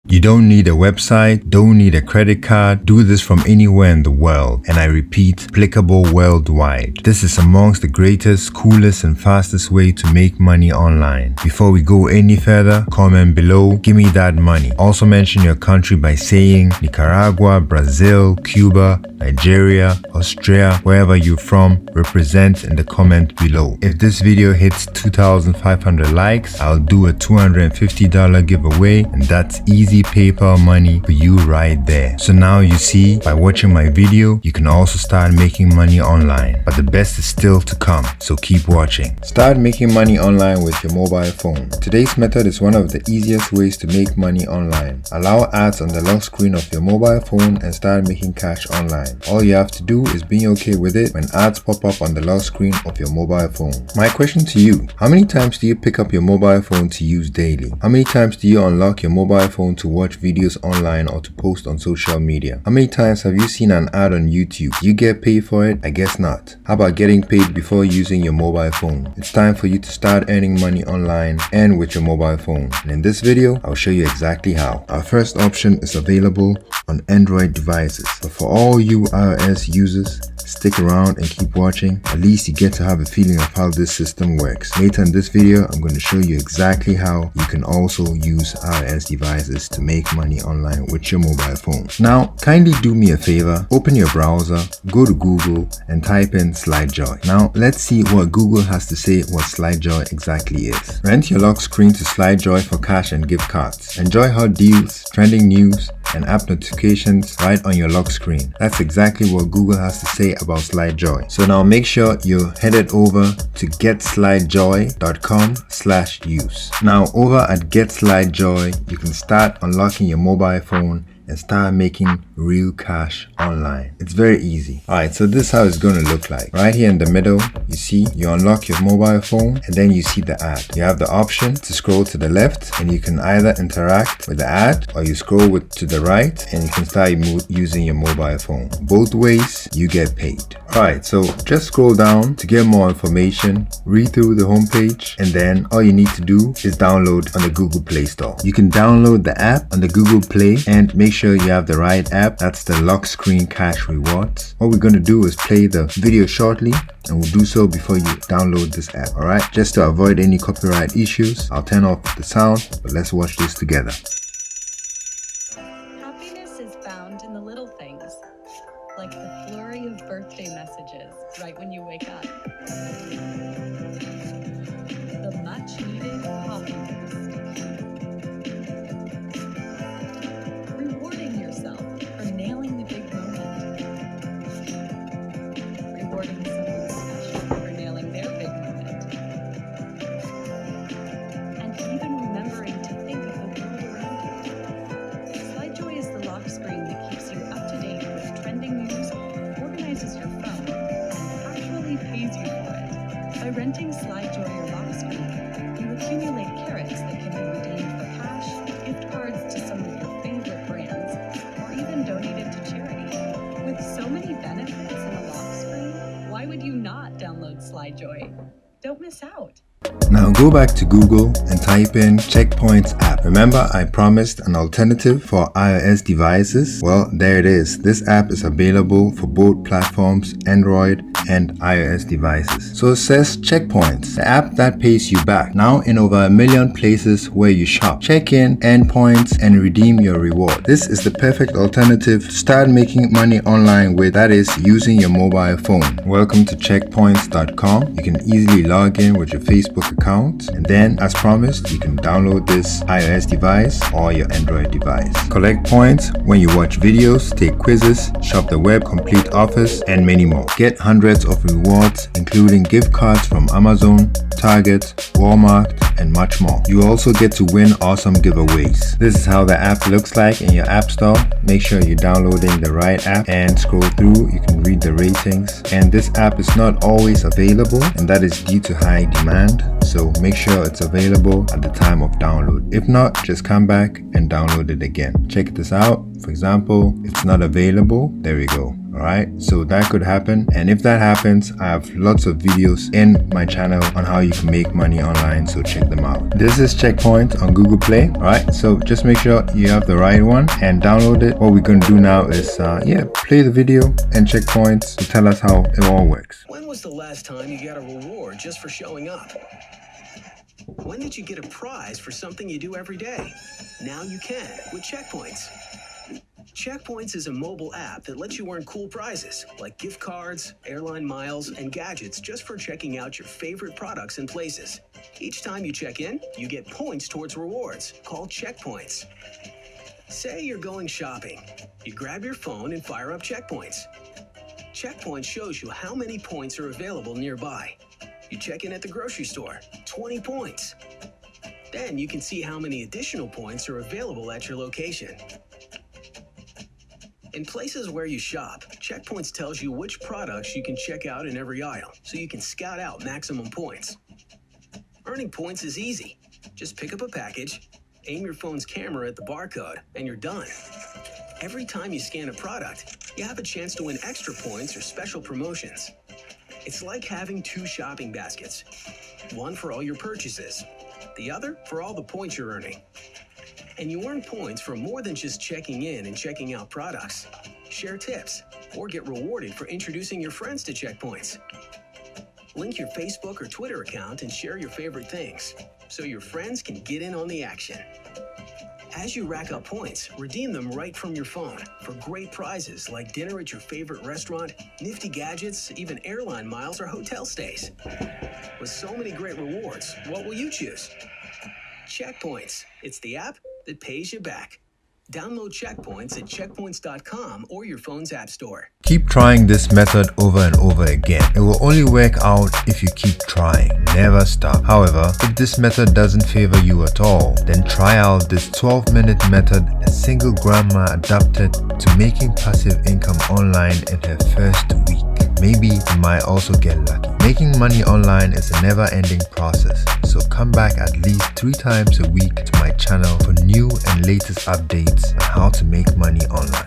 You don't need a website, don't need a credit card, do this from anywhere in the world, and I repeat, applicable worldwide. This is amongst the greatest, coolest and fastest way to make money online. Before we go any further, comment below, give me that money. Also mention your country by saying Nicaragua, Brazil, Cuba, Nigeria, Australia, wherever you're from, represent in the comment below. If this video hits 2,500 likes, I'll do a $250 giveaway, and that's easy PayPal money for you right there. So now you see, by watching my video, you can also start making money online. But the best is still to come, so keep watching. Start making money online with your mobile phone. Today's method is one of the easiest ways to make money online. Allow ads on the lock screen of your mobile phone and start making cash online. All you have to do is be okay with it when ads pop up on the lock screen of your mobile phone. My question to you, how many times do you pick up your mobile phone to use daily? How many times do you unlock your mobile phone to watch videos online or to post on social media? How many times have you seen an ad on YouTube? Do you get paid for it? I guess not. How about getting paid before using your mobile phone? It's time for you to start earning money online and with your mobile phone. And in this video, I'll show you exactly how. Our first option is available on Android devices, but for all you iOS users, stick around and keep watching. At least you get to have a feeling of how this system works. Later in this video, I'm going to show you exactly how you can also use iOS devices to make money online with your mobile phone. Now, kindly do me a favor, open your browser, go to Google and type in SlideJoy. Now, let's see what Google has to say what SlideJoy exactly is. Rent your lock screen to SlideJoy for cash and gift cards. Enjoy hot deals, trending news, and app notifications right on your lock screen. That's exactly what Google has to say about SlideJoy. So now make sure you're headed over to getslidejoy.com/use. Now over at GetSlideJoy, you can start unlocking your mobile phone and start making real cash online. It's very easy. Alright, so this is how it's going to look like. Right here in the middle, you see you unlock your mobile phone and then you see the ad. You have the option to scroll to the left and you can either interact with the ad, or you scroll to the right and you can start using your mobile phone. Both ways, you get paid. Alright, so just scroll down to get more information, read through the homepage, and then all you need to do is download on the Google Play Store. You can download the app on the Google Play and make sure you have the right app. That's the lock screen cash rewards. What we're going to do is play the video shortly, and we'll do so before you download this app. Alright, just to avoid any copyright issues, I'll turn off the sound, but let's watch this together. Happiness is found in the little things, like the flurry of birthday messages right when you wake up, the much needed coffee boost, rewarding yourself for nailing the big moment, rewarding someone special for nailing their big moment, and even remembering to think of the world around you. SlideJoy is the lock screen that keeps you up to date with trending news, organizes your phone, and actually pays you for it. By renting SlideJoy or lock screen, you accumulate carrots that can be redeemed for cash, gift cards to some of your favorite brands, or even donated to charity. With so many benefits in a lock screen, why would you not download SlideJoy? Don't miss out. Now go back to Google and type in Checkpoints app. Remember I promised an alternative for iOS devices? Well, there it is. This app is available for both platforms, Android and iOS devices. So it says Checkpoints, the app that pays you back. Now in over 1 million places where you shop. Check in, earn points, and redeem your reward. This is the perfect alternative to start making money online with, that is, using your mobile phone. Welcome to checkpoints.com. You can easily log in with your Facebook account, and then as promised, you can download this iOS device or your Android device. Collect points when you watch videos, take quizzes, shop the web, complete offers, and many more. Get hundreds of rewards, including gift cards from Amazon, Target, Walmart, and much more. You also get to win awesome giveaways. This is how the app looks like in your app store. Make sure you're downloading the right app and scroll through. You can read the ratings, and this app is not always available, and that is due to high demand. So make sure it's available at the time of download. If not, just come back and download it again. Check this out. For example, if it's not available, there we go. Alright, so that could happen, and if that happens, I have lots of videos in my channel on how you can make money online, so check them out. This is Checkpoint on Google Play. Alright, so just make sure you have the right one and download it. What we're going to do now is play the video and Checkpoints to tell us how it all works. When was the last time you got a reward just for showing up? When did you get a prize for something you do every day? Now you can with Checkpoints. Checkpoints is a mobile app that lets you earn cool prizes like gift cards, airline miles, and gadgets just for checking out your favorite products and places. Each time you check in, you get points towards rewards called Checkpoints. Say you're going shopping. You grab your phone and fire up Checkpoints. Checkpoints shows you how many points are available nearby. You check in at the grocery store, 20 points. Then you can see how many additional points are available at your location. In places where you shop, Checkpoints tells you which products you can check out in every aisle, so you can scout out maximum points. Earning points is easy. Just pick up a package, aim your phone's camera at the barcode, and you're done. Every time you scan a product, you have a chance to win extra points or special promotions. It's like having two shopping baskets, one for all your purchases, the other for all the points you're earning. And you earn points for more than just checking in and checking out products. Share tips or get rewarded for introducing your friends to Checkpoints. Link your Facebook or Twitter account and share your favorite things so your friends can get in on the action. As you rack up points, redeem them right from your phone for great prizes like dinner at your favorite restaurant, nifty gadgets, even airline miles or hotel stays. With so many great rewards, what will you choose? Checkpoints. It's the app that pays you back. Download Checkpoints at checkpoints.com or your phone's app store. Keep trying this method over and over again. It will only work out if you keep trying. Never stop. However, if this method doesn't favor you at all, then try out this 12-minute method a single grandma adapted to making passive income online in her first week. Maybe you might also get lucky. Making money online is a never-ending process, so come back at least 3 times a week to my channel for new and latest updates on how to make money online.